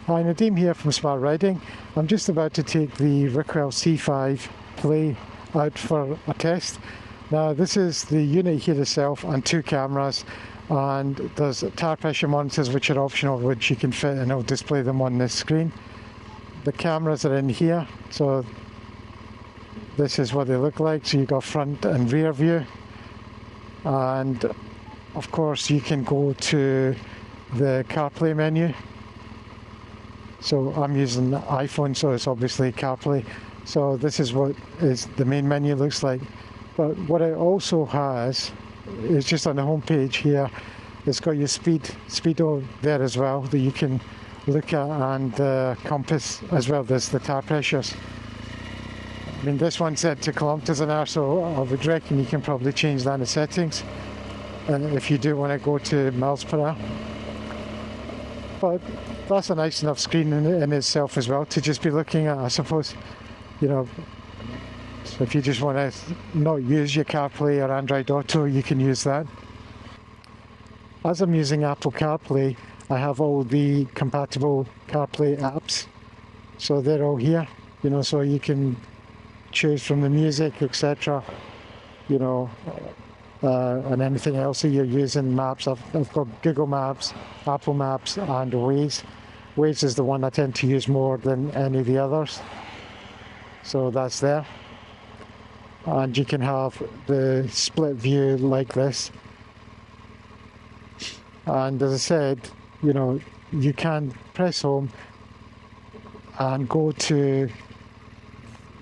Hi, Nadeem here from Smart Riding. I'm just about to take the Ricoel C5 Play out for a test. Now this is the unit here itself and two cameras, and there's tire pressure monitors which are optional, which you can fit and it'll display them on this screen. The cameras are in here, so this is what they look like. So you've got front and rear view, and of course you can go to the CarPlay menu. So I'm using the iPhone, so it's obviously CarPlay. So this is what is the main menu looks like. But what it also has is just on the home page here, it's got your speedo there as well that you can look at, and compass as well. There's the tire pressures. I mean, this one's set to kilometers an hour, so I would reckon you can probably change that in the settings if you do want to go to miles per hour. But that's a nice enough screen in itself as well to just be looking at, I suppose. You know, so if you just want to not use your CarPlay or Android Auto, you can use that. As I'm using Apple CarPlay, I have all the compatible CarPlay apps. So they're all here, you know, so you can choose from the music, etc. You know, and anything else that you're using. Maps, I've got Google Maps, Apple Maps and Waze. Waze is the one I tend to use more than any of the others. So that's there. And you can have the split view like this. And as I said, you know, you can press home and go to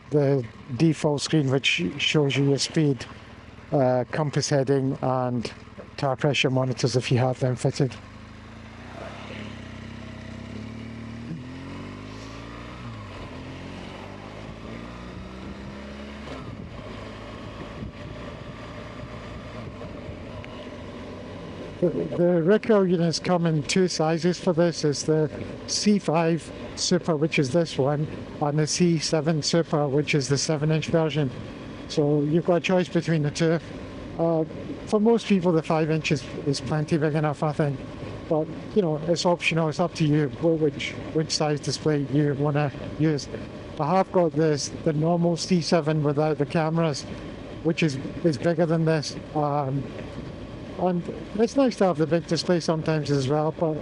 the default screen which shows you your speed, compass heading and tire pressure monitors if you have them fitted. The Ricoel units come in two sizes for this. It's the C5 Super, which is this one, and the C7 Super, which is the 7-inch version. So you've got a choice between the two. For most people, the 5-inch is plenty big enough, I think. But you know, it's optional. It's up to you which size display you want to use. I have got the normal C7 without the cameras, which is bigger than this. And it's nice to have the big display sometimes as well, but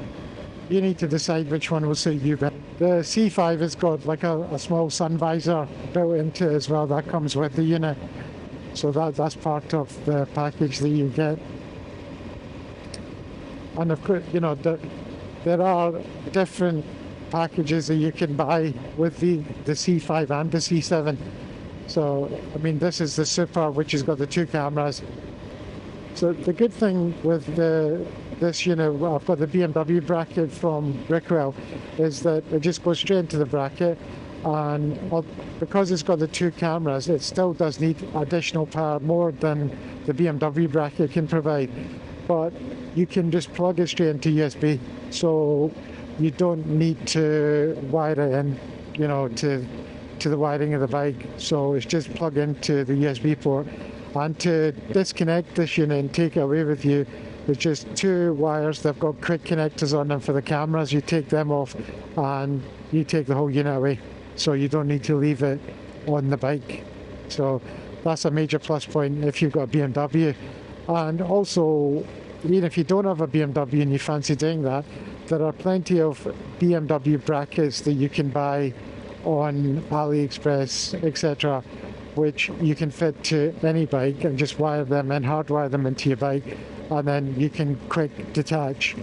you need to decide which one will suit you better. The C5 has got like a small sun visor built into it as well. That comes with the unit. So that's part of the package that you get. And of course, you know, there are different packages that you can buy with the C5 and the C7. So, I mean, this is the Super, which has got the two cameras. So the good thing with this unit, well, I've got the BMW bracket from Ricoel, is that it just goes straight into the bracket, and because it's got the two cameras, it still does need additional power, more than the BMW bracket can provide. But you can just plug it straight into USB, so you don't need to wire it in, you know, to the wiring of the bike. So it's just plug into the USB port. And to disconnect this unit and take it away with you, it's just two wires. They've got quick connectors on them for the cameras. You take them off and you take the whole unit away. So you don't need to leave it on the bike. So that's a major plus point if you've got a BMW. And also, even if you don't have a BMW and you fancy doing that, there are plenty of BMW brackets that you can buy on AliExpress, etc., which you can fit to any bike and just wire them and hardwire them into your bike, and then you can quick detach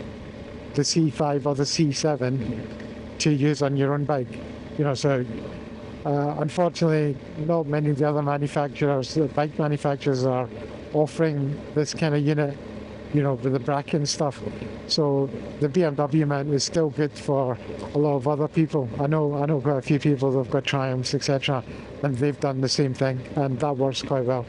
the C5 or the C7 to use on your own bike. You know, so unfortunately, not many of the other manufacturers, the bike manufacturers, are offering this kind of unit, you know, with the bracket and stuff. So the BMW mount is still good for a lot of other people. I know quite a few people that have got Triumphs, etc., and they've done the same thing, and that works quite well.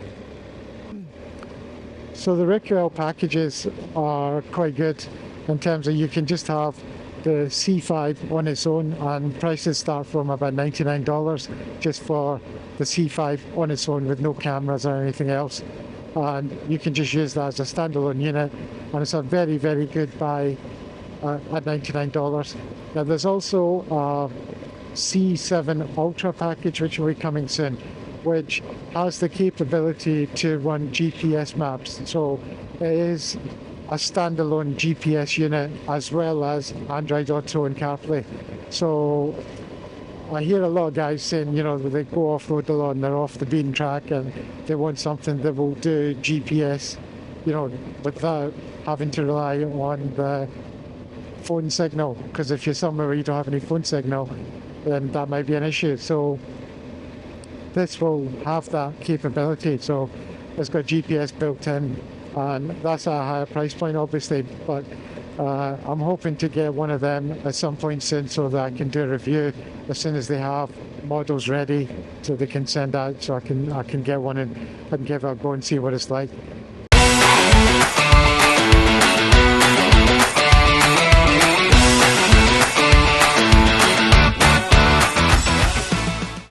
So the Ricoel packages are quite good in terms of you can just have the C5 on its own, and prices start from about $99 just for the C5 on its own with no cameras or anything else. And you can just use that as a standalone unit, and it's a very, very good buy at $99. Now there's also a C7 Ultra package which will be coming soon, which has the capability to run GPS maps. So it is a standalone GPS unit as well as Android Auto and CarPlay. So I hear a lot of guys saying, you know, they go off-road a lot and they're off the beaten track and they want something that will do GPS, you know, without having to rely on the phone signal. Because if you're somewhere where you don't have any phone signal, then that might be an issue. So this will have that capability. So it's got GPS built in, and that's a higher price point, obviously. But I'm hoping to get one of them at some point soon, so that I can do a review as soon as they have models ready, so they can send out, so I can get one and give it a go and see what it's like.